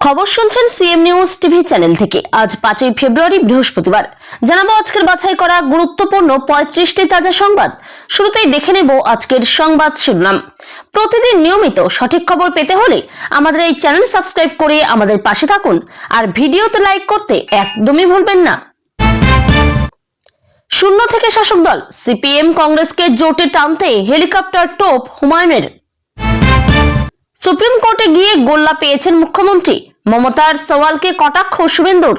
খবর শুনছেন CM news TV channel থেকে। আজ 5ই ফেব্রুয়ারি বৃহস্পতিবার। জানাবো আজকের বাছাই করা গুরুত্বপূর্ণ 35টি তাজা সংবাদ। শুরুতেই দেখে নেব আজকের সংবাদ শিরোনাম। প্রতিদিন নিয়মিত সঠিক খবর পেতে হলে আমাদের এই চ্যানেল সাবস্ক্রাইব করে আমাদের পাশে থাকুন আর ভিডিওতে লাইক করতে একদমই ভুলবেন না। শূন্য থেকে শাসক দল, সিপিএম কংগ্রেসকে জোটে টানতে হেলিকপ্টার টোপ হুমায়ুনের। সুপ্রিম কোর্টে গিয়ে গোল্লা পেয়েছেন মুখ্যমন্ত্রী, মমতার সওয়ালকে কটাক্ষ শুভেন্দুর।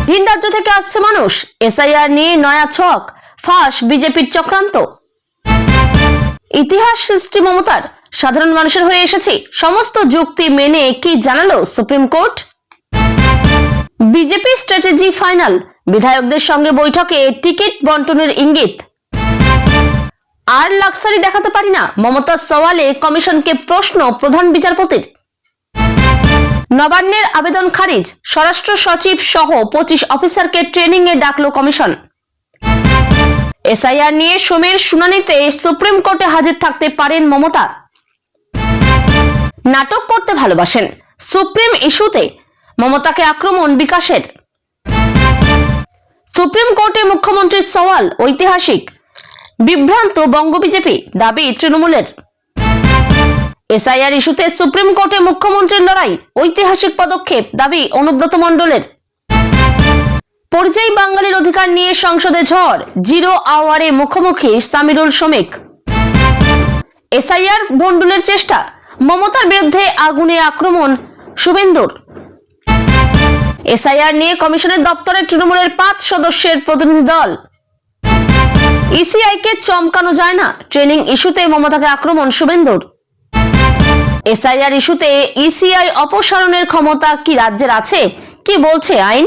ভিন রাজ্য থেকে আসছে মানুষ, এসআইআর নিয়ে নয়া ছক, ফাঁস বিজেপির চক্রান্ত। ইতিহাস সৃষ্টি মমতার, সাধারণ মানুষের হয়ে এসেছি, সমস্ত যুক্তি মেনে কি জানালো supreme court. BJP strategy final, বিধায়কদের সঙ্গে বৈঠকে টিকিট বন্টনের ইঙ্গিত। আর লাক্সারি দেখাতে পারি না, মমতার সওয়ালে কমিশনকে প্রশ্ন প্রধান বিচারপতির। নবান্নের আবেদন খারিজ, স্বরাষ্ট্র সচিব সহ 25 অফিসারকে ট্রেনিং এ ডাকলো কমিশন। এসআইআর নিয়ে সোমের শুনানিতে সুপ্রিম কোর্টে হাজির থাকতে পারেন মমতা। নাটক করতে ভালোবাসেন, সুপ্রিম ইস্যুতে মমতাকে আক্রমণ বিকাশের। সুপ্রিম কোর্টে মুখ্যমন্ত্রীর সওয়াল ঐতিহাসিক, বিভ্রান্ত বঙ্গ বিজেপি, দাবি তৃণমূলের। এসআইআর ইস্যুতে সুপ্রিম কোর্টে মুখ্যমন্ত্রীর লড়াই, ঐতিহাসিক পদক্ষেপ, দাবি অনুব্রত মণ্ডলের। পরিযায়ী বাঙালির অধিকার নিয়ে সংসদে ঝড়, জিরো আওয়ারে মুখোমুখি সামিরুল শমিক। এসআইআর ভণ্ডুলের চেষ্টা, মমতার বিরুদ্ধে আগুনে আক্রমণ শুভেন্দুর। এসআইআর নিয়ে কমিশনের দপ্তরে তৃণমূলের 5 সদস্যের প্রতিনিধি দল। ইসিআইকে চমকানো যায় না, ট্রেনিং ইস্যুতে মমতাকে আক্রমণ শুভেন্দুর। এসআইআর ইস্যুতে ইসিআই অপসারণের ক্ষমতা কি রাজ্যের আছে, কি বলছে আইন।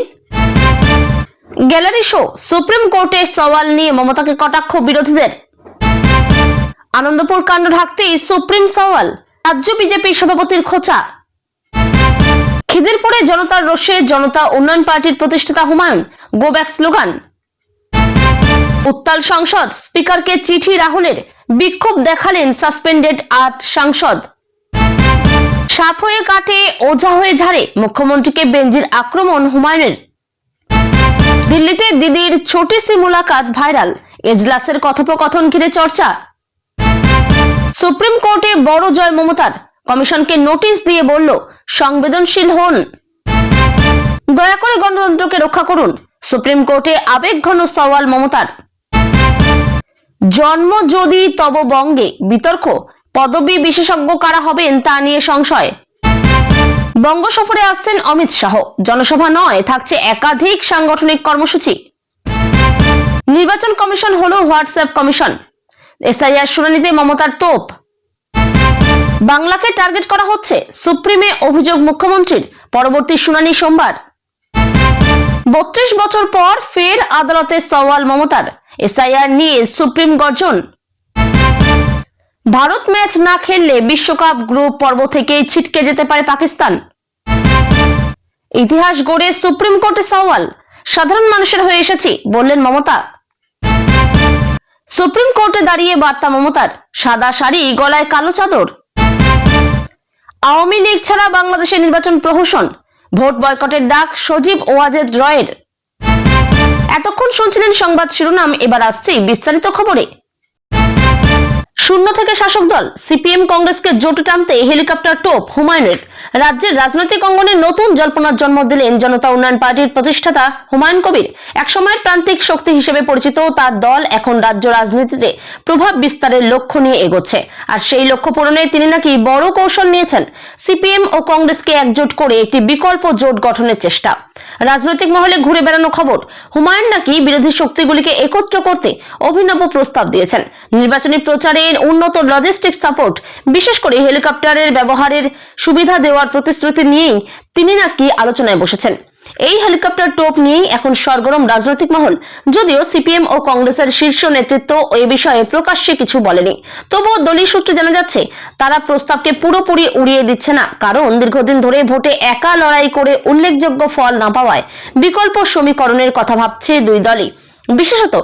গ্যালারি শো, সুপ্রিম কোর্টের সওয়াল নিয়ে মমতাকে কটাক্ষ বিরোধীদের। আনন্দপুর কাণ্ড ঢাকতেই সুপ্রিম সওয়াল, রাজ্য বিজেপি সভাপতির খোঁচা। খিদিরপুরে জনতার রোষে জনতা উন্নয়ন পার্টির প্রতিষ্ঠাতা হুমায়ুন, গো ব্যাক স্লোগান। উত্তাল সংসদ, স্পিকারকে চিঠি রাহুলের, বিক্ষোভ দেখালেন সাসপেন্ডেড 8 সাংসদ। সাপ হয়ে কাটে, ওঝা হয়ে ঝাড়ে, মুখ্যমন্ত্রীকে বেঞ্জির আক্রমণ হুমায়ুনের। দিল্লিতে দিদির ছোটি সি মুলাকাত ভাইরাল, এজলাসের কথোপকথন ঘিরে চর্চা। সুপ্রিম কোর্টে বড় জয় মমতার, কমিশনকে নোটিশ দিয়ে বলল সংবেদনশীল হন, দয়া করে গণতন্ত্রকে রক্ষা করুন। সুপ্রিম কোর্টে আবেগঘন সওয়াল মমতার। জন্ম যদি তব বঙ্গে, বিতর্ক, পদবী বিশেষজ্ঞ কারা হবেন তা নিয়ে সংশয়। বঙ্গ সফরে আসছেন অমিত শাহ, জনসভা নয়, থাকছে একাধিক সাংগঠনিক কর্মসূচি। নির্বাচন কমিশন হলো হোয়াটসঅ্যাপ কমিশন। এসআইআর শুনানিতে মমতার তোপ। বাংলাকে টার্গেট করা হচ্ছে, সুপ্রিমে অভিযোগ মুখ্যমন্ত্রীর, পরবর্তী শুনানি সোমবার। 32 বছর পর ফের আদালতে সওয়াল মমতার, এসআইআর নিয়ে সুপ্রিম গর্জন। ভারত ম্যাচ না খেললে বিশ্বকাপ গ্রুপ পর্ব থেকেই ছিটকে যেতে পারে পাকিস্তান। ইতিহাস গড়ে সুপ্রিম কোর্টে সওয়াল, সাধারণ মানুষের হয়ে এসেছি বললেন মমতা। সুপ্রিম কোর্টে দাঁড়িয়ে বার্তা মমতার, সাদা শাড়ি, গলায় কালো চাদর। আওয়ামী লীগ ছাড়া বাংলাদেশের নির্বাচন প্রহসন, ভোট বয়কটের ডাক সজীব ওয়াজেদ রয়ের। এতক্ষণ শুনছিলেন সংবাদ শিরোনাম, এবার আসছি বিস্তারিত খবরে। শূন্য থেকে শাসক দল, সিপিএম কংগ্রেসকে জোটে টানতে হেলিকপ্টার টোপ হুমায়ুনের। রাজ্যের রাজনৈতিক অঙ্গনে নতুন জল্পনার জন্ম দিলেন জনতা উন্নয়ন পার্টির প্রতিষ্ঠাতা হুমায়ুন কবির। একসময়ের প্রান্তিক শক্তি হিসেবে পরিচিত তার দল এখন রাজ্য রাজনীতিতে প্রভাব বিস্তারের লক্ষ্য নিয়ে এগোচ্ছে। আর সেই লক্ষ্য পূরণে তিনি নাকি বড় কৌশল নিয়েছেন, সিপিএম ও কংগ্রেসকে একজোট করে একটি বিকল্প জোট গঠনের চেষ্টা। রাজনৈতিক মহলে ঘুরে বেড়ানো খবর, হুমায়ুন নাকি বিরোধী শক্তিগুলিকে একত্র করতে অভিনব প্রস্তাব দিয়েছেন। নির্বাচনী প্রচারের উন্নত লজিস্টিক সাপোর্ট, বিশেষ করে হেলিকপ্টারের ব্যবহারের সুবিধা দেওয়ার প্রতিশ্রুতি নিয়েই তিনি নাকি আলোচনায় বসেছেন। এই হেলিকপ্টার টোপ নিয়েই এখন সরগরম রাজনৈতিক মহল। যদিও সিপিএম ও কংগ্রেসের শীর্ষ নেতৃত্ব এই বিষয়ে প্রকাশ্যে কিছু বলেনি, তবুও দলীয় সূত্রে জানা যাচ্ছে তারা প্রস্তাবকে পুরোপুরি উড়িয়ে দিচ্ছে না, কারণ দীর্ঘদিন ধরে ভোটে একা লড়াই করে উল্লেখযোগ্য ফল না পাওয়ায় বিকল্প সমীকরণের কথা ভাবছে দুই দলই। বিশেষত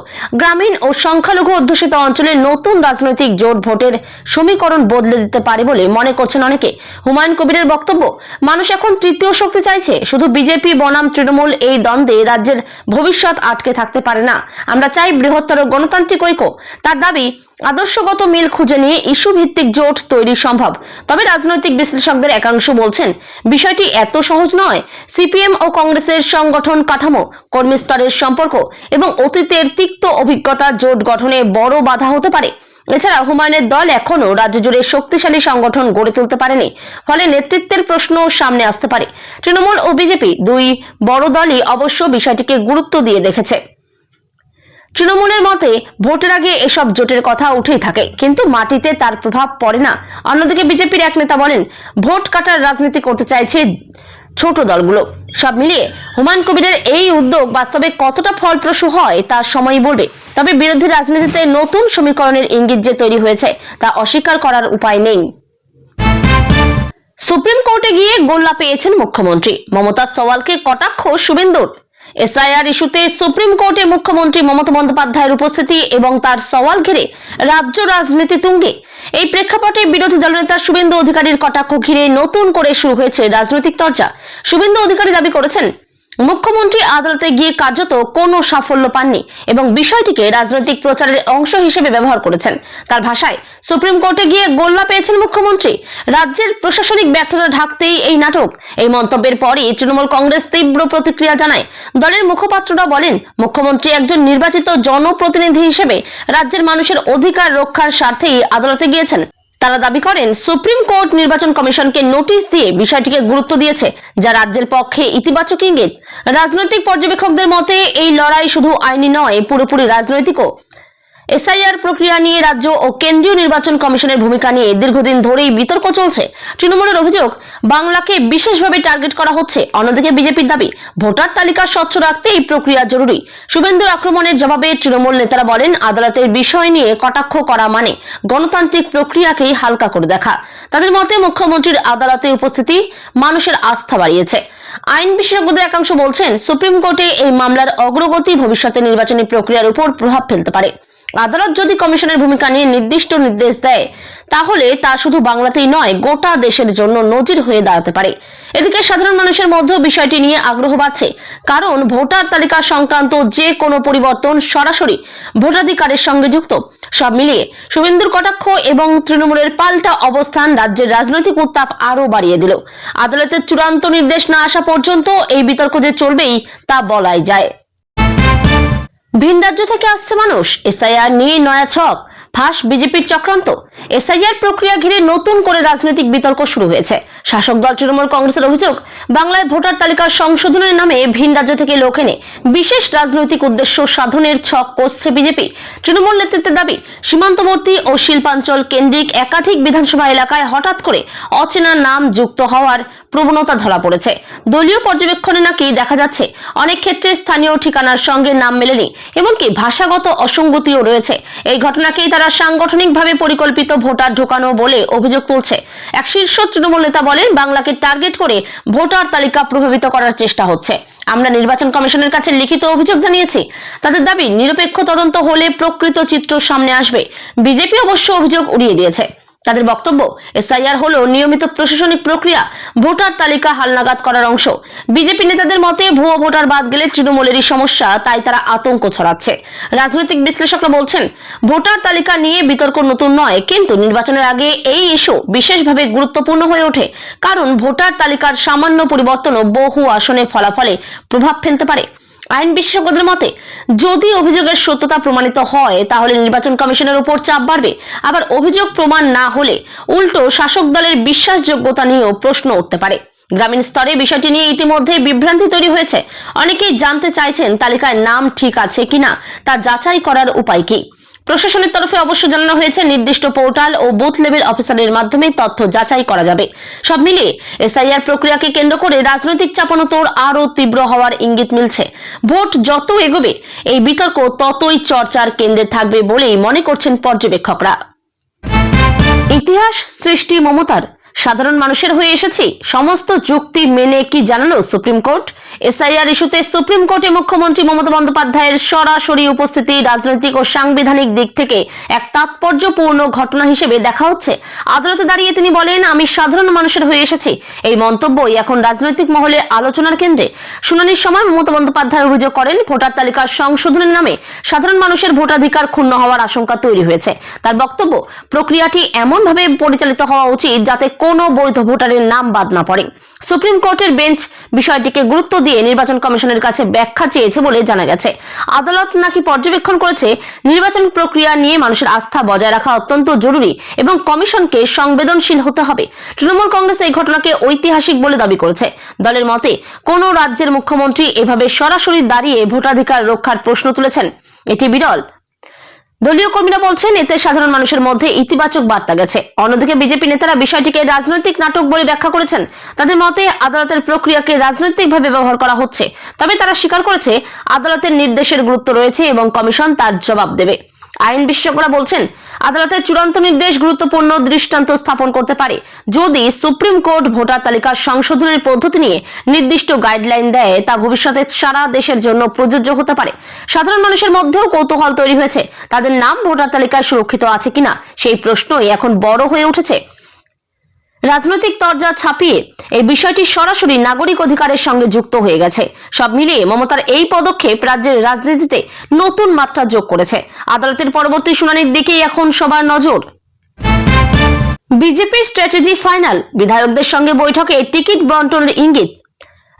গ্রামীণ ও সংখ্যালঘু অধ্যুষিত অঞ্চলে নতুন রাজনৈতিক জোট ভোটের সমীকরণ বদলে দিতে পারে বলে মনে করছেন অনেকে। হুমায়ুন কবিরের বক্তব্য, মানুষ এখন তৃতীয় শক্তি চাইছে, শুধু বিজেপি বনাম তৃণমূল এই দ্বন্দ্বে রাজ্যের ভবিষ্যৎ আটকে থাকতে পারে না। আমরা চাই বৃহত্তর গণতান্ত্রিক ঐক্য। তার দাবি, আদর্শগত মিল খুঁজে নিয়ে ইস্যু ভিত্তিক জোট তৈরি সম্ভব। তবে রাজনৈতিক বিশ্লেষকদের একাংশ বলছেন বিষয়টি এত সহজ নয়। সিপিএম ও কংগ্রেসের সংগঠন কাঠামো, কর্মী স্তরের সম্পর্ক এবং অতীতের তিক্ত অভিজ্ঞতা জোট গঠনে বড় বাধা হতে পারে। এছাড়া হুমায়ুনের দল এখনো রাজ্য জুড়ে শক্তিশালী সংগঠন গড়ে তুলতে পারেনি, ফলে নেতৃত্বের প্রশ্ন সামনে আসতে পারে। তৃণমূল ও বিজেপি দুই বড় দলই অবশ্য বিষয়টিকে গুরুত্ব দিয়ে দেখেছে। তৃণমূলের মতে ভোটের আগে এসব জোটের কথা উঠেই থাকে, কিন্তু মাটিতে তার প্রভাব পড়ে না। অন্যদিকে বিজেপির এক নেতা বলেন, ভোট কাটার রাজনীতি করতে চাইছে ছোট দলগুলো। সব মিলিয়ে হুমায়ুন কবিরের এই উদ্যোগ বাস্তবে কতটা ফলপ্রসূ হয় তার সময়ই বলবে। তবে বিরোধী রাজনীতিতে নতুন সমীকরণের ইঙ্গিত যে তৈরি হয়েছে তা অস্বীকার করার উপায় নেই। সুপ্রিম কোর্টে গিয়ে গোল্লা পেয়েছেন মুখ্যমন্ত্রী, মমতার সওয়ালকে কটাক্ষ শুভেন্দুর। এসআইআর ইস্যুতে সুপ্রিম কোর্টে মুখ্যমন্ত্রী মমতা বন্দ্যোপাধ্যায়ের উপস্থিতি এবং তার সওয়াল ঘিরে রাজ্য রাজনীতি তুঙ্গে। এই প্রেক্ষাপটে বিরোধী দলনেতা শুভেন্দু অধিকারীর কটাক্ষ ঘিরে নতুন করে শুরু হয়েছে রাজনৈতিক চর্চা। শুভেন্দু অধিকারী দাবি করেছেন, মুখ্যমন্ত্রী আদালতে গিয়ে কার্যত কোনো সাফল্য পাননি এবং বিষয়টিকে রাজনৈতিক প্রচারের অংশ হিসেবে ব্যবহার করেছেন। তার ভাষায়, সুপ্রিম কোর্টে গিয়ে গোল্লা পেয়েছেন মুখ্যমন্ত্রী, রাজ্যের প্রশাসনিক ব্যর্থতা ঢাকতেই এই নাটক। এই মন্তব্যের পরই তৃণমূল কংগ্রেস তীব্র প্রতিক্রিয়া জানায়। দলের মুখপাত্ররা বলেন, মুখ্যমন্ত্রী একজন নির্বাচিত জনপ্রতিনিধি হিসেবে রাজ্যের মানুষের অধিকার রক্ষার স্বার্থেই আদালতে গিয়েছেন। তারা দাবি করেন, সুপ্রিম কোর্ট নির্বাচন কমিশনকে নোটিশ দিয়ে বিষয়টিকে গুরুত্ব দিয়েছে, যা রাজ্যের পক্ষে ইতিবাচক ইঙ্গিত। রাজনৈতিক পর্যবেক্ষকদের মতে এই লড়াই শুধু আইনি নয়, পুরোপুরি রাজনৈতিকও। এসআইআর প্রক্রিয়া নিয়ে রাজ্য ও কেন্দ্রীয় নির্বাচন কমিশনের ভূমিকা নিয়ে দীর্ঘদিন ধরেই বিতর্ক চলছে। তৃণমূলের অভিযোগ, বাংলাকে বিশেষভাবে টার্গেট করা হচ্ছে। অন্যদিকে বিজেপির দাবি, ভোটার তালিকা স্বচ্ছ রাখতে এই প্রক্রিয়া জরুরি। শুভেন্দুর আক্রমণের জবাবে তৃণমূল নেতারা বলেন, আদালতের বিষয় নিয়ে কটাক্ষ করা মানে গণতান্ত্রিক প্রক্রিয়াকেই হালকা করে দেখা। তাদের মতে মুখ্যমন্ত্রীর আদালতে উপস্থিতি মানুষের আস্থা বাড়িয়েছে। আইন বিশেষজ্ঞদের একাংশ বলছেন, সুপ্রিম কোর্টে এই মামলার অগ্রগতি ভবিষ্যতে নির্বাচনী প্রক্রিয়ার উপর প্রভাব ফেলতে পারে। আদালত যদি কমিশনের ভূমিকা নিয়ে নির্দিষ্ট নির্দেশ দেয়, তাহলে তা শুধু বাংলাতেই নয়, গোটা দেশের জন্য নজির হয়ে দাঁড়াতে পারে। এদিকে সাধারণ মানুষের মধ্যেও বিষয়টি নিয়ে আগ্রহ বাড়ছে, কারণ ভোটার তালিকা সংক্রান্ত যে কোনো পরিবর্তন সরাসরি ভোটাধিকারের সঙ্গে যুক্ত। সব মিলিয়ে শুভেন্দুর কটাক্ষ এবং তৃণমূলের পাল্টা অবস্থান রাজ্যের রাজনৈতিক উত্তাপ আরও বাড়িয়ে দিল। আদালতের চূড়ান্ত নির্দেশ না আসা পর্যন্ত এই বিতর্ক যে চলবেই তা বলাই যায়। ভিন রাজ্য থেকে আসছে মানুষ, এসআইআর নিয়ে নয়া ছক, ফাঁস বিজেপির চক্রান্ত। এসআইআর প্রক্রিয়া ঘিরে নতুন করে রাজনৈতিক বিতর্ক শুরু হয়েছে। শাসক দল তৃণমূল কংগ্রেসের অভিযোগ, বাংলায় ভোটার তালিকা সংশোধনের নামে ভিন রাজ্য থেকে লোক এনে বিশেষ রাজনৈতিক উদ্দেশ্য সাধনের ছক কষছে বিজেপি। তৃণমূল নেতৃত্বের দাবি, সীমান্তবর্তী ও শিল্পাঞ্চল কেন্দ্রিক একাধিক বিধানসভা এলাকায় হঠাৎ করে অচেনা নাম যুক্ত হওয়ার প্রবণতা ধরা পড়েছে। দলীয় পর্যবেক্ষণে নাকি দেখা যাচ্ছে অনেক ক্ষেত্রে স্থানীয় ঠিকানার সঙ্গে নাম মেলেনি, এমনকি ভাষাগত অসঙ্গতিও রয়েছে। এই ঘটনাকেই তারা সাংগঠনিকভাবে পরিকল্পিত ভোটার ঢোকানো বলে অভিযোগ তুলছে। এক শীর্ষ তৃণমূল নেতা বলেন, বাংলাকে টার্গেট করে ভোটার তালিকা প্রভাবিত করার চেষ্টা হচ্ছে। আমরা নির্বাচন কমিশনের কাছে লিখিত অভিযোগ জানিয়েছি। তাদের দাবি, নিরপেক্ষ তদন্ত হলে প্রকৃত চিত্র সামনে আসবে। বিজেপি অবশ্য অভিযোগ উড়িয়ে দিয়েছে। তাদের বক্তব্য, এসআইআর হলো নিয়মিত প্রশাসনিক প্রক্রিয়া, ভোটার তালিকা হালনাগাদ করার অংশ। বিজেপি নেতাদের মতে, ভুয়ো ভোটার বাদ গেলে তৃণমূলেরই সমস্যা, তাই তারা আতঙ্ক ছড়াচ্ছে। রাজনৈতিক বিশ্লেষকরা বলছেন, ভোটার তালিকা নিয়ে বিতর্ক নতুন নয়, কিন্তু নির্বাচনের আগে এই ইস্যু বিশেষভাবে গুরুত্বপূর্ণ হয়ে ওঠে, কারণ ভোটার তালিকার সামান্য পরিবর্তনও বহু আসনে ফলাফলে প্রভাব ফেলতে পারে। আইন বিশেষজ্ঞদের মতে, যদি অভিযোগের সত্যতা প্রমাণিত হয় তাহলে নির্বাচন কমিশনের উপর চাপ বাড়বে। আবার অভিযোগ প্রমাণ না হলে উল্টো শাসক দলের বিশ্বাসযোগ্যতা নিয়েও প্রশ্ন উঠতে পারে। গ্রামীণ স্তরে বিষয়টি নিয়ে ইতিমধ্যে বিভ্রান্তি তৈরি হয়েছে। অনেকেই জানতে চাইছেন তালিকায় নাম ঠিক আছে কিনা তা যাচাই করার উপায় কি। প্রশাসনের তরফে অবশ্য জানানো হয়েছে, নির্দিষ্ট পোর্টাল ও বুথ লেভেল অফিসারের মাধ্যমে তথ্য যাচাই করা যাবে। সব মিলিয়ে এসআইআর প্রক্রিয়াকে কেন্দ্র করে রাজনৈতিক চাপানোতোড় আরও তীব্র হওয়ার ইঙ্গিত মিলছে। ভোট যত এগোবে এই বিতর্ক ততই চর্চার কেন্দ্রে থাকবে বলেই মনে করছেন পর্যবেক্ষকরা। ইতিহাস সৃষ্টি মমতার, সাধারণ মানুষের হয়ে এসেছি, সমস্ত যুক্তি মেনে কি জানালো সুপ্রিম কোর্ট? এসআইআর ইস্যুতে সুপ্রিম কোর্টে মুখ্যমন্ত্রী মমতা বন্দ্যোপাধ্যায়ের সরাসরি উপস্থিতি রাজনৈতিক ও সাংবিধানিক দিক থেকে এক তাৎপর্যপূর্ণ ঘটনা হিসেবে দেখা হচ্ছে। আদালতে দাঁড়িয়ে তিনি বলেন, আমি সাধারণ মানুষের হয়ে এসেছি। এই মন্তব্যই এখন রাজনৈতিক মহলে আলোচনার কেন্দ্রে। শুনানির সময় মমতা বন্দ্যোপাধ্যায় অভিযোগ করেন, ভোটার তালিকা সংশোধনের নামে সাধারণ মানুষের ভোটাধিকার ক্ষুণ্ণ হওয়ার আশঙ্কা তৈরি হয়েছে। তার বক্তব্য, প্রক্রিয়াটি এমনভাবে পরিচালিত হওয়া উচিত যাতে কোনো বৈধ ভোটারের নাম বাদ না পড়ে। সুপ্রিম কোর্টের বেঞ্চ বিষয়টিকে গুরুত্ব দিয়ে নির্বাচন কমিশনের কাছে ব্যাখ্যা চেয়েছে বলে জানা গেছে। আদালত নাকি পর্যবেক্ষণ করেছে, নির্বাচন প্রক্রিয়া নিয়ে মানুষের আস্থা বজায় রাখা অত্যন্ত জরুরি এবং কমিশনকে সংবেদনশীল হতে হবে। তৃণমূল কংগ্রেস এই ঘটনাকে ঐতিহাসিক বলে দাবি করেছে। দলের মতে, কোন রাজ্যের মুখ্যমন্ত্রী এভাবে সরাসরি দাঁড়িয়ে ভোটাধিকার রক্ষার প্রশ্ন তুলেছেন, এটি বিরল। দলীয় কর্মীরা বলছেন, এতে সাধারণ মানুষের মধ্যে ইতিবাচক বার্তা গেছে। অন্যদিকে বিজেপি নেতারা বিষয়টিকে রাজনৈতিক নাটক বলে ব্যাখ্যা করেছেন। তাদের মতে, আদালতের প্রক্রিয়াকে রাজনৈতিকভাবে ব্যবহার করা হচ্ছে। তবে তারা স্বীকার করেছে, আদালতের নির্দেশের গুরুত্ব রয়েছে এবং কমিশন তার জবাব দেবে। আইন বিশেষজ্ঞরা বলছেন, আদালতের চূড়ান্ত নির্দেশ গুরুত্বপূর্ণ দৃষ্টান্ত স্থাপন করতে পারে। যদি সুপ্রিম কোর্ট ভোটার তালিকা সংশোধনের পদ্ধতি নিয়ে নির্দিষ্ট গাইডলাইন দেয়, তা ভবিষ্যতে সারা দেশের জন্য প্রযোজ্য হতে পারে। সাধারণ মানুষের মধ্যেও কৌতূহল তৈরি হয়েছে, তাদের নাম ভোটার তালিকায় সুরক্ষিত আছে কিনা সেই প্রশ্নই এখন বড় হয়ে উঠেছে। রাজনৈতিক তরজা ছাপিয়ে এই বিষয়টি সরাসরি নাগরিক অধিকারের সঙ্গে যুক্ত হয়ে গেছে। সব মিলিয়ে মমতার এই পদক্ষেপ রাজ্যের রাজনীতিতে নতুন মাত্রা যোগ করেছে। আদালতের পরবর্তী শুনানির দিকেই এখন সবার নজর। বিজেপির স্ট্র্যাটেজি ফাইনাল, বিধায়কদের সঙ্গে বৈঠকে টিকিট বন্টনের ইঙ্গিত।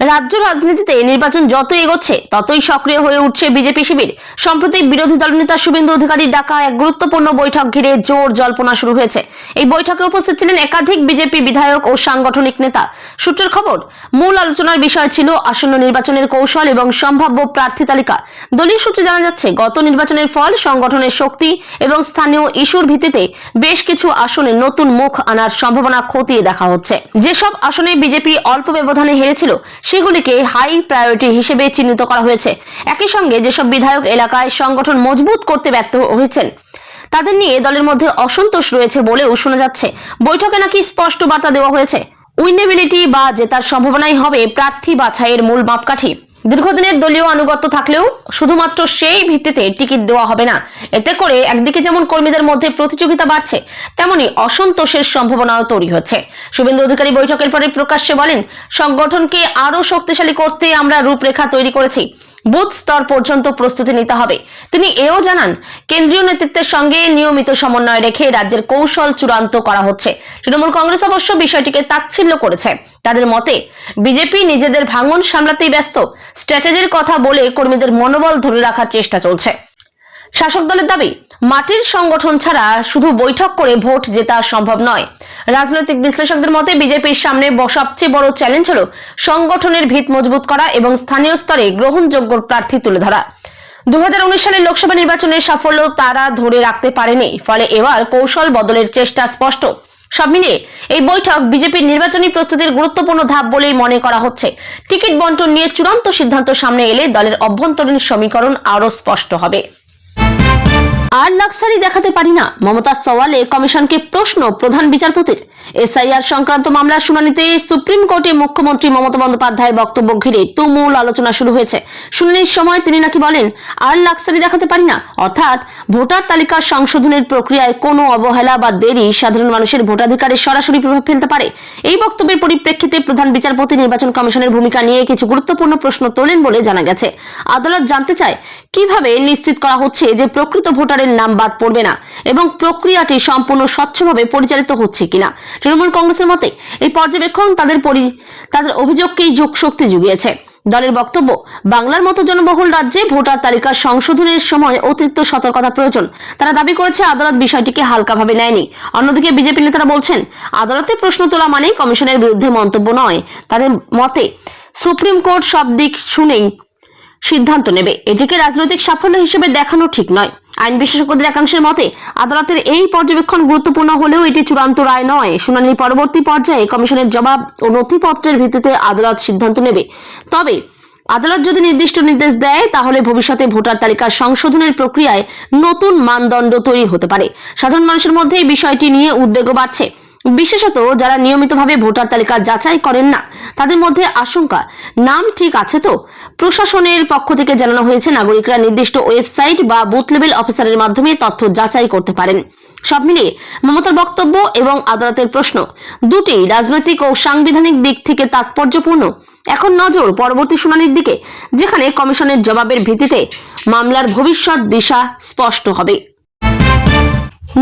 রাজ্য রাজনীতিতে নির্বাচন যত এগোচ্ছে ততই সক্রিয় হয়ে উঠছে বিজেপি শিবির। সম্প্রতি বিরোধী দলনেতা শুভেন্দু অধিকারীর ডাকা এক গুরুত্বপূর্ণ বৈঠক ঘিরে জোর জল্পনা শুরু হয়েছে। এই বৈঠকে উপস্থিত ছিলেন একাধিক বিজেপি বিধায়ক ও সাংগঠনিক নেতা। সূত্রের খবর, মূল আলোচনার বিষয় ছিল আসন্ন নির্বাচনের কৌশল এবং সম্ভাব্য প্রার্থী তালিকা। দলীয় সূত্রে জানা যাচ্ছে, গত নির্বাচনের ফল, সংগঠনের শক্তি এবং স্থানীয় ইস্যুর ভিত্তিতে বেশ কিছু আসনে নতুন মুখ আনার সম্ভাবনা খতিয়ে দেখা হচ্ছে। যেসব আসনে বিজেপি অল্প ব্যবধানে হেরেছিল সেগুলিকে হাই প্রায়োরিটি হিসেবে চিহ্নিত করা হয়েছে। একই সঙ্গে যেসব বিধায়ক এলাকায় সংগঠন মজবুত করতে ব্যর্থ হয়েছেন, তাদের নিয়ে দলের মধ্যে অসন্তোষ রয়েছে বলেও শোনা যাচ্ছে। বৈঠকে নাকি স্পষ্ট বার্তা দেওয়া হয়েছে, উইনেবিলিটি বা জেতার সম্ভাবনাই হবে প্রার্থী বাছাইয়ের মূল মাপকাঠি। দীর্ঘদিনের দলীয় আনুগত্য থাকলেও শুধুমাত্র সেই ভিত্তিতে টিকিট দেওয়া হবে না। এতে করে একদিকে যেমন কর্মীদের মধ্যে প্রতিযোগিতা বাড়ছে, তেমনি অসন্তোষের সম্ভাবনাও তৈরি হচ্ছে। শুভেন্দু অধিকারী বৈঠকের পরে প্রকাশ্যে বলেন, সংগঠনকে আরো শক্তিশালী করতে আমরা রূপরেখা তৈরি করেছি। বুথ স্তর পর্যন্ত প্রস্তুতি নিতে হবে। তিনি এও জানান, কেন্দ্রীয় নেতৃত্বের সঙ্গে নিয়মিত সমন্বয় রেখে রাজ্যের কৌশল চূড়ান্ত করা হচ্ছে। তৃণমূল কংগ্রেস অবশ্য বিষয়টিকে তাচ্ছিল্য করেছে। তাদের মতে, বিজেপি নিজেদের ভাঙন সামলাতেই ব্যস্ত। স্ট্র্যাটেজির কথা বলে কর্মীদের মনোবল ধরে রাখার চেষ্টা চলছে। শাসক দলের দাবি, মাটির সংগঠন ছাড়া শুধু বৈঠক করে ভোট জেতা সম্ভব নয়। রাজনৈতিক বিশ্লেষকদের মতে, বিজেপির সামনে সবচেয়ে বড় চ্যালেঞ্জ হলো সংগঠনের ভিত মজবুত করা এবং স্থানীয় স্তরে গ্রহণযোগ্য প্রার্থী তুলে ধরা। 2019 সালের লোকসভা নির্বাচনের সাফল্য তারা ধরে রাখতে পারেনি, ফলে এবার কৌশল বদলের চেষ্টা স্পষ্ট। সব মিলিয়ে এই বৈঠক বিজেপির নির্বাচনী প্রস্তুতির গুরুত্বপূর্ণ ধাপ বলেই মনে করা হচ্ছে। টিকিট বন্টন নিয়ে চূড়ান্ত সিদ্ধান্ত সামনে এলে দলের অভ্যন্তরীণ সমীকরণ আরো স্পষ্ট হবে। আর লাক্সারি দেখাতে পারি না, মমতার সওয়ালে কমিশনকে প্রশ্ন প্রধান বিচারপতির। এসআইআর সংক্রান্ত মামলার শুনানিতে সুপ্রিম কোর্টে মুখ্যমন্ত্রী মমতা বন্দ্যোপাধ্যায়ের বক্তব্য ঘিরে তুমুল আলোচনা শুরু হয়েছে। শুনানির সময় তিনি নাকি বলেন, আর লাক্সারি দেখাতে পারি না, অর্থাৎ ভোটার তালিকা সংশোধনের প্রক্রিয়ায় কোনো অবহেলা বা দেরি সাধারণ মানুষের ভোটাধিকারে সরাসরি প্রভাব ফেলতে পারে। এই বক্তব্যের পরিপ্রেক্ষিতে প্রধান বিচারপতি নির্বাচন কমিশনের ভূমিকা নিয়ে কিছু গুরুত্বপূর্ণ প্রশ্ন তোলেন বলে জানা গেছে। আদালত জানতে চায়, কিভাবে নিশ্চিত করা হচ্ছে যে প্রকৃত ভোটারের নাম বাদ পড়বে না এবং প্রক্রিয়াটি সম্পূর্ণ স্বচ্ছভাবে পরিচালিত হচ্ছে কিনা। তৃণমূল কংগ্রেসের মতে, এই পর্যবেক্ষণ তাদের অভিযোগকেই যোগশক্তি জুগিয়েছে। দলের বক্তব্য, বাংলার মতো জনবহুল রাজ্যে ভোটার তালিকা সংশোধনের সময় অতিরিক্ত সতর্কতা প্রয়োজন। তারা দাবি করেছে, আদালত বিষয়টিকে হালকাভাবে নেয়নি। অন্যদিকে বিজেপি নেতারা বলছেন, আদালতে প্রশ্ন তোলা মানেই কমিশনের বিরুদ্ধে মন্তব্য নয়। তাদের মতে, সুপ্রিম কোর্ট সব দিক শুনেই সিদ্ধান্ত নেবে। এটিকে রাজনৈতিক সাফল্য হিসেবে দেখানো ঠিক নয়। আইন বিশেষজ্ঞদের একাংশের মতে, আদালতের এই পর্যবেক্ষণ গুরুত্বপূর্ণ হলেও এটি চূড়ান্ত রায় নয়। শুনানির পরবর্তী পর্যায়ে কমিশনের জবাব ও নথিপত্রের ভিত্তিতে আদালত সিদ্ধান্ত নেবে। তবে আদালত যদি নির্দিষ্ট নির্দেশ দেয়, তাহলে ভবিষ্যতে ভোটার তালিকা সংশোধনের প্রক্রিয়ায় নতুন মানদণ্ড তৈরি হতে পারে। সাধারণ মানুষের মধ্যে এই বিষয়টি নিয়ে উদ্বেগও বাড়ছে। বিশেষত যারা নিয়মিতভাবে ভোটার তালিকা যাচাই করেন না তাদের মধ্যে আশঙ্কা, নাম ঠিক আছে তো? প্রশাসনের পক্ষ থেকে জানানো হয়েছে নাগরিকরা নির্দিষ্ট ওয়েবসাইট বা বুথ লেভেল অফিসারের মাধ্যমে তথ্য যাচাই করতে পারেন। সব মিলিয়ে মমতার বক্তব্য এবং আদালতের প্রশ্ন দুটি রাজনৈতিক ও সাংবিধানিক দিক থেকে তাৎপর্যপূর্ণ। এখন নজর পরবর্তী শুনানির দিকে, যেখানে কমিশনের জবাবের ভিত্তিতে মামলার ভবিষ্যৎ দিশা স্পষ্ট হবে।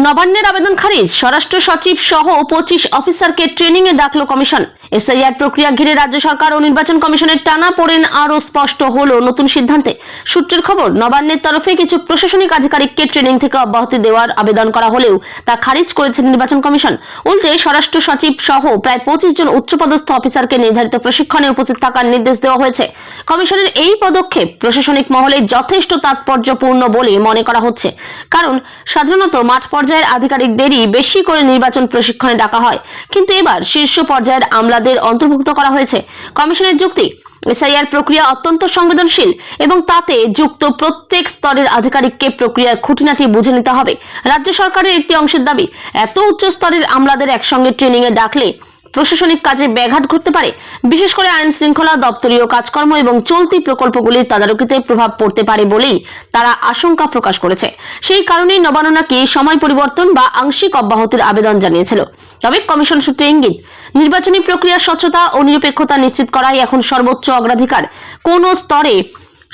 নবান্নের আবেদন খারিজ, স্বরাষ্ট্র সচিব সহ 25 অফিসারকে ট্রেনিং এ ডাকলো কমিশন। এসআইআর প্রক্রিয়া ঘিরে রাজ্য সরকার ও নির্বাচন কমিশনের টানাপোড়েন আরো স্পষ্ট হলো নতুন সিদ্ধান্তে। সূত্রের খবর, নবান্নের তরফে কিছু প্রশাসনিক আধিকারিককে ট্রেনিং থেকে অব্যাহতি দেওয়ার আবেদন করা হলেও তা খারিজ করেছে নির্বাচন কমিশন। উল্টে স্বরাষ্ট্র সচিব সহ প্রায় 25 জন উচ্চপদস্থ অফিসারকে নির্ধারিত প্রশিক্ষণে উপস্থিত থাকার নির্দেশ দেওয়া হয়েছে। কমিশনের এই পদক্ষেপ প্রশাসনিক মহলে যথেষ্ট তাৎপর্যপূর্ণ বলে মনে করা হচ্ছে, কারণ সাধারণত মাঠ পর্যায়ের আধিকারিকদেরই বেশি করে নির্বাচন প্রশিক্ষণে ডাকা হয়, কিন্তু এবার শীর্ষ পর্যায়ের আমলাদের অন্তর্ভুক্ত করা হয়েছে। কমিশনের যুক্তি, এসআইআর প্রক্রিয়া অত্যন্ত সংবেদনশীল এবং তাতে যুক্ত প্রত্যেক স্তরের আধিকারিককে প্রক্রিয়ার খুঁটিনাটি বুঝে নিতে হবে। রাজ্য সরকারের একটি অংশের দাবি, এত উচ্চ স্তরের আমলাদের একসঙ্গে ট্রেনিং এ ডাকলে প্রশাসনিক কাজে ব্যাঘাত ঘটতে পারে, বিশেষ করে আইন শৃঙ্খলা, দপ্তরীয় কাজকর্ম এবং চলতি প্রকল্পগুলির তদারকিতে প্রভাব পড়তে পারে বলেই তারা আশঙ্কা প্রকাশ করেছে। সেই কারণেই নবান্ন নাকি সময় পরিবর্তন বা আংশিক অব্যাহতির আবেদন জানিয়েছিল। তবে কমিশন সূত্রে ইঙ্গিত, নির্বাচনী প্রক্রিয়ার স্বচ্ছতা ও নিরপেক্ষতা নিশ্চিত করাই এখন সর্বোচ্চ অগ্রাধিকার। কোন স্তরে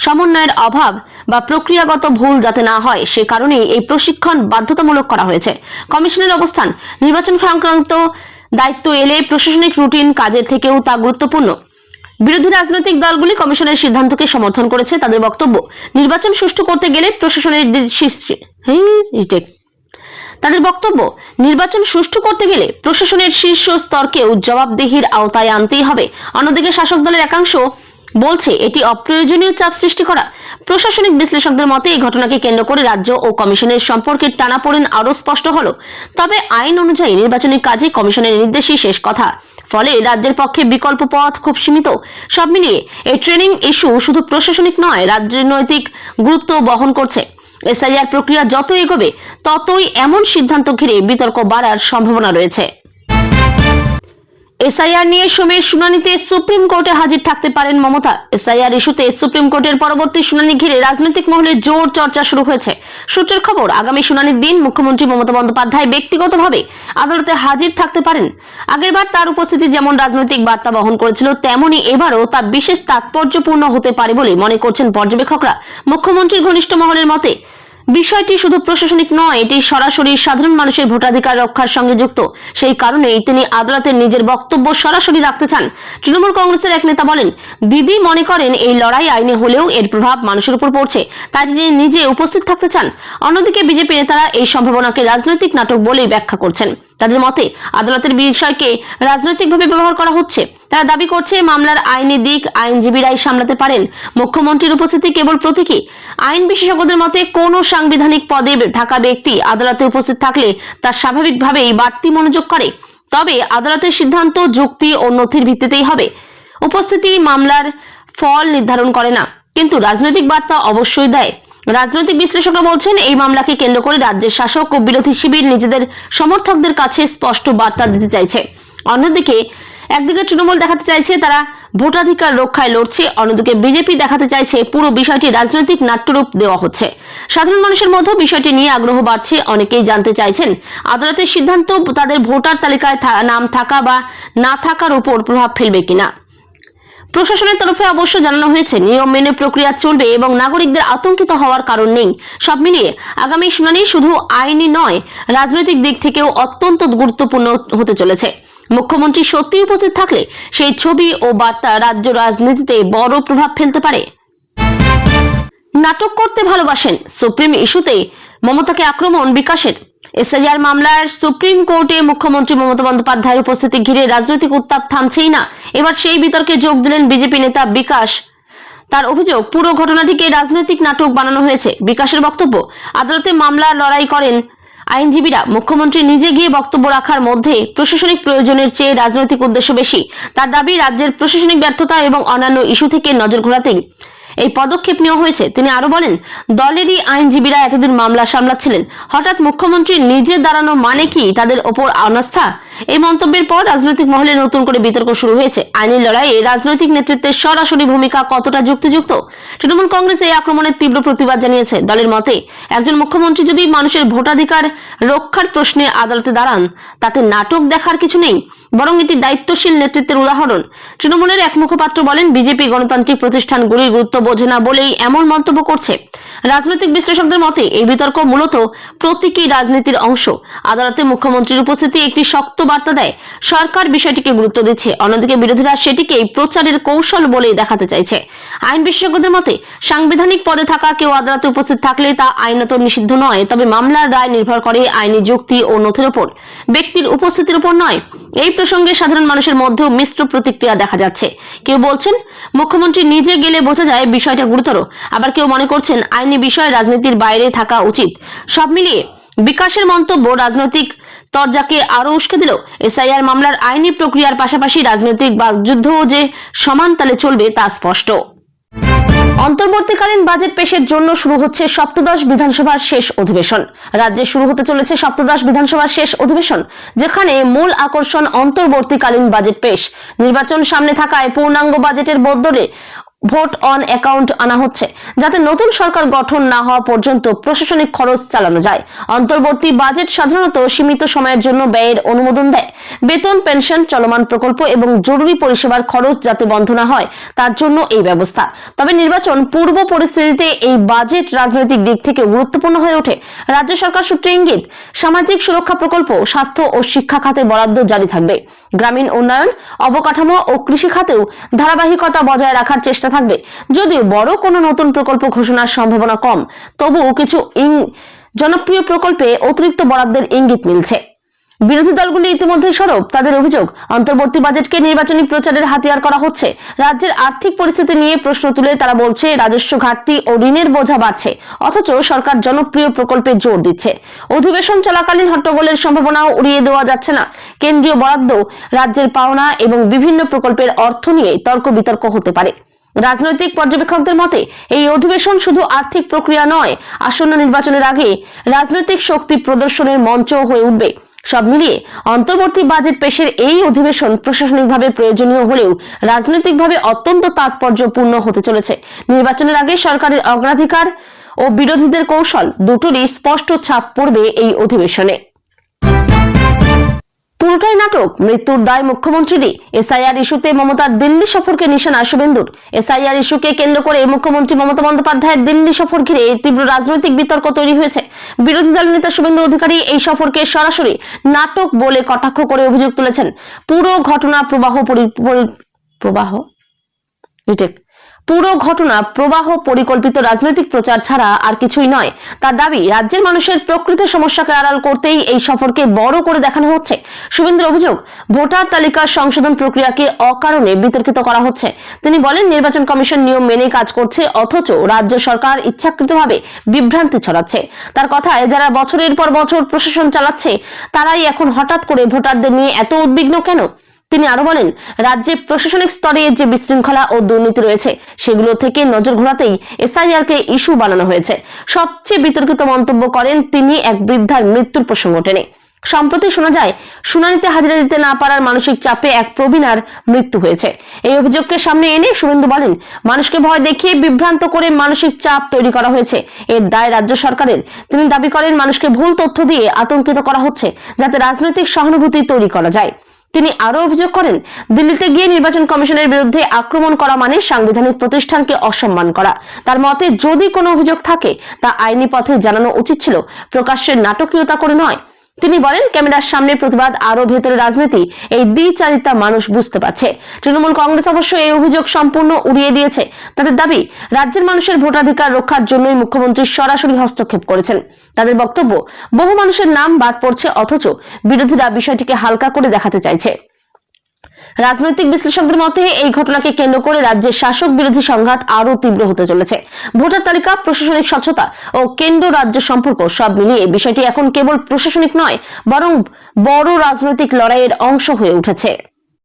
সমন্বয়ের অভাব বা প্রক্রিয়াগত ভুল যাতে না হয় সে কারণেই এই প্রশিক্ষণ বাধ্যতামূলক করা হয়েছে। কমিশনের অবস্থান, নির্বাচন সংক্রান্ত দায়িত্ব এলে প্রশাসনিক রুটিন কাজের থেকেও তা গুরুত্বপূর্ণ। বিরোধী রাজনৈতিক দলগুলি কমিশনের সিদ্ধান্তকে সমর্থন করেছে। তাদের বক্তব্য, নির্বাচন সুষ্ঠু করতে গেলে প্রশাসনের শীর্ষ স্তরকেও জবাবদিহির আওতায় আনতেই হবে। অন্যদিকে শাসক দলের একাংশ বলছে এটি অপ্রয়োজনীয় চাপ সৃষ্টি করা। প্রশাসনিক বিশ্লেষকদের মতে এই ঘটনাকে কেন্দ্র করে রাজ্য ও কমিশনের সম্পর্কের টানাপোড়েন আরো স্পষ্ট হলো। তবে আইন অনুযায়ী নির্বাচনী কাজে কমিশনের নির্দেশই শেষ কথা, ফলে রাজ্যের পক্ষে বিকল্প পথ খুব সীমিত। সব মিলিয়ে এই ট্রেনিং ইস্যু শুধু প্রশাসনিক নয়, রাজনৈতিক গুরুত্ব বহন করছে। এসআইআর প্রক্রিয়া যত এগোবে ততই এমন সিদ্ধান্ত ঘিরে বিতর্ক বাড়ার সম্ভাবনা রয়েছে। এসআইআর নিয়ে সোমের শুনানিতে সুপ্রিম কোর্টে হাজির থাকতে পারেন মমতা। এসআইআর ইস্যুতে সুপ্রিম কোর্টের পরবর্তী শুনানি ঘিরে রাজনৈতিক মহলে জোর চর্চা শুরু হয়েছে। সূত্রের খবর, আগামী শুনানির দিন মুখ্যমন্ত্রী মমতা বন্দ্যোপাধ্যায় ব্যক্তিগতভাবে আদালতে হাজির থাকতে পারেন। আগেরবার তার উপস্থিতি যেমন রাজনৈতিক বার্তা বহন করেছিল, তেমনি এবারও তা বিশেষ তাৎপর্যপূর্ণ হতে পারে বলে মনে করছেন পর্যবেক্ষকরা। মুখ্যমন্ত্রীর ঘনিষ্ঠ মহলের মতে বিষয়টি শুধু প্রশাসনিক নয়, এটি সরাসরি সাধারণ মানুষের ভোটাধিকার রক্ষার সঙ্গে যুক্ত। সেই কারণেই তিনি আদালতে নিজের বক্তব্য সরাসরি রাখতে চান। তৃণমূল কংগ্রেসের এক নেতা বলেন, দিদি মনে করেন এই লড়াই আইনে হলেও এর প্রভাব মানুষের উপর পড়ছে, তাই তিনি নিজে উপস্থিত থাকতে চান। অন্যদিকে বিজেপি নেতারা এই সম্ভাবনাকে রাজনৈতিক নাটক বলেই ব্যাখ্যা করছেন। তাদের মতে আদালতের বিষয়কে রাজনৈতিকভাবে ব্যবহার করা হচ্ছে। তারা দাবি করছে মামলার আইনি দিক আইনজীবীরাই সামলাতে পারেন, মুখ্যমন্ত্রীর উপস্থিতি কেবল প্রতীকী। আইন বিশেষজ্ঞদের মতে কোনো সাংবিধানিক পদে থাকা ব্যক্তি আদালতে উপস্থিত থাকলে তা স্বাভাবিকভাবেই বাড়তি মনোযোগ করে। তবে আদালতের সিদ্ধান্ত যুক্তি ও নথির ভিত্তিতেই হবে। উপস্থিতি মামলার ফল নির্ধারণ করে না, কিন্তু রাজনৈতিক বার্তা অবশ্যই দেয়। রাজনৈতিক বিশ্লেষকরা বলছেন, এই মামলাকে কেন্দ্র করে রাজ্যের শাসক ও বিরোধী শিবির নিজেদের সমর্থকদের কাছে স্পষ্ট বার্তা দিতে চাইছে। অন্যদিকে একদিকে তৃণমূল দেখাতে চাইছে তারা ভোটাধিকার রক্ষায় লড়ছে, অন্যদিকে বিজেপি দেখাতে চাইছে পুরো বিষয়টি রাজনৈতিক নাট্যরূপ দেওয়া হচ্ছে। সাধারণ মানুষের মধ্যে বিষয়টি নিয়ে আগ্রহ বাড়ছে। অনেকেই জানতে চাইছেন আদালতের সিদ্ধান্ত তাদের ভোটার তালিকায় নাম থাকা বা না থাকার উপর প্রভাব ফেলবে কিনা। প্রশাসনের তরফে অবশ্য জানানো হয়েছে নিয়ম মেনে প্রক্রিয়া চলবে এবং নাগরিকদের আতঙ্কিত হওয়ার কারণ নেই। সব মিলিয়ে আগামী শুনানি শুধু আইনি নয়, রাজনৈতিক দিক থেকেও অত্যন্ত গুরুত্বপূর্ণ হতে চলেছে। মুখ্যমন্ত্রী সত্যি উপস্থিত থাকলে সেই ছবি ও বার্তা রাজ্য রাজনীতিতে বড় প্রভাব ফেলতে পারে। নাটক করতে ভালোবাসেন, সুপ্রিম ইস্যুতে মমতাকে আক্রমণ বিকাশের। এসআইআর মামলার সুপ্রিম কোর্টে মুখ্যমন্ত্রী মমতা বন্দ্যোপাধ্যায়ের উপস্থিতি ঘিরে রাজনৈতিক উত্তাপ থামছেই না। এবার সেই বিতর্কে যোগ দিলেন বিজেপি নেতা বিকাশ। তার অভিযোগ, পুরো ঘটনাটিকে রাজনৈতিক নাটক বানানো হয়েছে। বিকাশের বক্তব্য, আদালতে মামলা লড়াই করেন আইনজীবীরা, মুখ্যমন্ত্রী নিজে গিয়ে বক্তব্য রাখার মধ্যে প্রশাসনিক প্রয়োজনের চেয়ে রাজনৈতিক উদ্দেশ্য বেশি। তার দাবি, রাজ্যের প্রশাসনিক ব্যর্থতা এবং অন্যান্য ইস্যু থেকে নজর ঘোরাতেই এই পদক্ষেপ নেওয়া হয়েছে। তিনি আরো বলেন, দলেরই আইনজীবীরা এতদিন মামলা সামলাচ্ছিলেন, হঠাৎ মুখ্যমন্ত্রী নিজে দাঁড়ানো মানে কি তাদের ওপর অনাস্থা? এই মন্তব্যের পর রাজনৈতিক মহলে নতুন করে বিতর্ক শুরু হয়েছে। আইনি লড়াইয়ে রাজনৈতিক নেতৃত্বের সরাসরি ভূমিকা কতটা যুক্তিযুক্ত? তৃণমূল কংগ্রেস এই আক্রমণের তীব্র প্রতিবাদ জানিয়েছে। দলের মতে, একজন মুখ্যমন্ত্রী যদি মানুষের ভোটাধিকার রক্ষার প্রশ্নে আদালতে দাঁড়ান, তাতে নাটক দেখার কিছু নেই, বরং এটি দায়িত্বশীল নেতৃত্বের উদাহরণ। তৃণমূলের এক মুখপাত্র বলেন, বিজেপি গণতান্ত্রিক প্রতিষ্ঠানগুলির গুরুত্ব বোঝে না বলেই এমন মন্তব্য করছে। রাজনৈতিক বিশ্লেষকদের মতে এই বিতর্ক মূলত প্রতীকী রাজনীতির অংশ। আদালতে মুখ্যমন্ত্রীর উপস্থিতি একটি শক্ত বার্তা দেয়, সরকার বিষয়টিকে গুরুত্ব দিচ্ছে। অন্যদিকে বিরোধীরা সেটিকেই প্রচারের কৌশল বলেই দেখাতে চাইছে। আইন বিশেষজ্ঞদের মতে, সাংবিধানিক পদে থাকা কেউ আদালতে উপস্থিত থাকলে তা আইনত নিষিদ্ধ নয়, তবে মামলার রায় নির্ভর করে আইনি যুক্তি ও নথির উপর, ব্যক্তির উপস্থিতির উপর নয়। এই প্রসঙ্গে সাধারণ মানুষের মধ্যেও মিশ্র প্রতিক্রিয়া দেখা যাচ্ছে। কেউ বলছেন, মুখ্যমন্ত্রী নিজে গেলে বোঝা যায় বিষয়টা গুরুতর। আবার কেউ মনে করছেন, আইনি বিষয় রাজনীতির বাইরে থাকা উচিত। সব মিলিয়ে বিকাশের মন্তব্য রাজনৈতিক তরজাকে আরো উস্কে দিল। এসআইআর মামলার আইনি প্রক্রিয়ার পাশাপাশি রাজনৈতিক বাকযুদ্ধও যে সমান তালে চলবে তা স্পষ্ট। অন্তর্বর্তীকালীন বাজেট পেশের জন্য শুরু হচ্ছে সপ্তদশ বিধানসভার শেষ অধিবেশন। রাজ্যে শুরু হতে চলেছে সপ্তদশ বিধানসভার শেষ অধিবেশন, যেখানে মূল আকর্ষণ অন্তর্বর্তীকালীন বাজেট পেশ। নির্বাচন সামনে থাকায় পূর্ণাঙ্গ বাজেটের বদলে ভোট অন অ্যাকাউন্ট আনা হচ্ছে, যাতে নতুন সরকার গঠন না হওয়া পর্যন্ত প্রশাসনিক খরচ চালানো যায়। অন্তর্বর্তী বাজেট সাধারণত সীমিত সময়ের জন্য ব্যয়ের অনুমোদন দেয়। বেতন, পেনশন, চলমান প্রকল্প এবং জরুরি পরিষেবার খরচ যাতে বন্ধ না হয় তার জন্য এই ব্যবস্থা। তবে নির্বাচন পূর্ব পরিস্থিতিতে এই বাজেট রাজনৈতিক দিক থেকে গুরুত্বপূর্ণ হয়ে ওঠে। রাজ্য সরকার সূত্রে ইঙ্গিত, সামাজিক সুরক্ষা প্রকল্প, স্বাস্থ্য ও শিক্ষা খাতে বরাদ্দ জারি থাকবে। গ্রামীণ উন্নয়ন, অবকাঠামো ও কৃষি খাতেও ধারাবাহিকতা বজায় রাখার চেষ্টা থাকবে। যদিও বড় কোনো নতুন প্রকল্প ঘোষণার সম্ভাবনা কম, তবুও কিছু জনপ্রিয় প্রকল্পে অতিরিক্ত বরাদ্দের ইঙ্গিত মিলছে। বিরোধী দলগুলি ইতিমধ্যে সরব। তাদের অভিযোগ, অন্তর্বর্তী বাজেটকে নির্বাচনী প্রচারের হাতিয়ার করা হচ্ছে। রাজ্যের আর্থিক পরিস্থিতি নিয়ে প্রশ্ন তুলে তারা বলছে, রাজস্ব ঘাটতি ও ঋণের বোঝা বাড়ছে, অথচ সরকার জনপ্রিয় প্রকল্পে জোর দিচ্ছে। অধিবেশন চলাকালীন হট্টগোলের সম্ভাবনাও উড়িয়ে দেওয়া যাচ্ছে না। কেন্দ্রীয় বরাদ্দ, রাজ্যের পাওনা এবং বিভিন্ন প্রকল্পের অর্থ নিয়ে তর্ক বিতর্ক হতে পারে। রাজনৈতিক পর্যবেক্ষকদের মতে, এই অধিবেশন শুধু আর্থিক প্রক্রিয়া নয়, আসন্ন নির্বাচনের আগে রাজনৈতিক শক্তি প্রদর্শনের মঞ্চ হয়ে উঠবে। সব মিলিয়ে অন্তর্বর্তী বাজেট পেশের এই অধিবেশন প্রশাসনিকভাবে প্রয়োজনীয় হলেও রাজনৈতিকভাবে অত্যন্ত তাৎপর্যপূর্ণ হতে চলেছে। নির্বাচনের আগে সরকারের অগ্রাধিকার ও বিরোধীদের কৌশল দুটোরই স্পষ্ট ছাপ পড়বে এই অধিবেশনে। পুরোটাই নাটক, মৃত্যুর দায় মুখ্যমন্ত্রীরই। এসআইআর ইস্যুতে মমতার দিল্লি সফরকে নিশানা শুভেন্দুর। এসআইআর ইস্যুকে কেন্দ্র করে মুখ্যমন্ত্রী মমতা বন্দ্যোপাধ্যায়ের দিল্লি সফর ঘিরে তীব্র রাজনৈতিক বিতর্ক তৈরি হয়েছে। বিরোধী দল নেতা শুভেন্দু অধিকারী এই সফরকে সরাসরি নাটক বলে কটাক্ষ করে অভিযোগ তুলেছেন। পুরো ঘটনা প্রবাহ পরিকল্পিত রাজনৈতিক প্রচার ছাড়া আর কিছুই নয়। তার দাবি, রাজ্যের মানুষের প্রকৃত সমস্যাকে আড়াল করতেই এই সফরকে বড় করে দেখানো হচ্ছে। শুভেন্দুর অভিযোগ, ভোটার তালিকার সংশোধন প্রক্রিয়াকে অকারণে বিতর্কিত করা হচ্ছে। তিনি বলেন, নির্বাচন কমিশন নিয়ম মেনে কাজ করছে, অথচ রাজ্য সরকার ইচ্ছাকৃতভাবে বিভ্রান্তি ছড়াচ্ছে। তার কথায়, যারা বছরের পর বছর প্রশাসন চালাচ্ছে তারাই এখন হঠাৎ করে ভোটারদের নিয়ে এত উদ্বিগ্ন কেন? তিনি আরো বলেন, রাজ্যে প্রশাসনিক স্তরে যে বিশৃঙ্খলা ও দুর্নীতি রয়েছে সেগুলো থেকে নজর ঘোরাতেই এসআইআর কে ইস্যু বানানো হয়েছে। সবচেয়ে বিতর্কিত মন্তব্য করেন তিনি এক বৃদ্ধার মৃত্যুর প্রসঙ্গ টেনে। সম্প্রতি শোনা যায়, শুনানিতে হাজিরা দিতে না পারার মানসিক চাপে এক প্রবীণার মৃত্যু হয়েছে। এই অভিযোগকে সামনে এনে শুভেন্দু বলেন, মানুষকে ভয় দেখিয়ে বিভ্রান্ত করে মানসিক চাপ তৈরি করা হয়েছে, এর দায় রাজ্য সরকারের। তিনি দাবি করেন, মানুষকে ভুল তথ্য দিয়ে আতঙ্কিত করা হচ্ছে যাতে রাজনৈতিক সহানুভূতি তৈরি করা যায়। তিনি আরো অভিযোগ করেন, দিল্লিতে গিয়ে নির্বাচন কমিশনের বিরুদ্ধে আক্রমণ করা মানে সাংবিধানিক প্রতিষ্ঠানকে অসম্মান করা। তার মতে, যদি কোনো অভিযোগ থাকে তা আইনি পথে জানানো উচিত ছিল, প্রকাশ্যের নাটকীয়তা করে নয়। তিনি বলেন, ক্যামেরার সামনে প্রতিবাদ আরো ভেতরে রাজনীতি, এই দ্বিচারিতা মানুষ বুঝতে পারছে। তৃণমূল কংগ্রেস অবশ্য এই অভিযোগ সম্পূর্ণ উড়িয়ে দিয়েছে। তাদের দাবি, রাজ্যের মানুষের ভোটাধিকার রক্ষার জন্যই মুখ্যমন্ত্রী সরাসরি হস্তক্ষেপ করেছেন। তাদের বক্তব্য, বহু মানুষের নাম বাদ পড়ছে, অথচ বিরোধীরা বিষয়টিকে হালকা করে দেখাতে চাইছে। রাজনৈতিক বিশ্লেষকদের মতে, এই ঘটনাকে কেন্দ্র করে রাজ্যের শাসক বিরোধী সংঘাত আরো তীব্র হতে চলেছে। ভোটার তালিকা, প্রশাসনিক স্বচ্ছতা ও কেন্দ্র রাজ্য সম্পর্ক সব মিলিয়ে বিষয়টি এখন কেবল প্রশাসনিক নয়, বরং বড় রাজনৈতিক লড়াইয়ের অংশ হয়ে উঠেছে।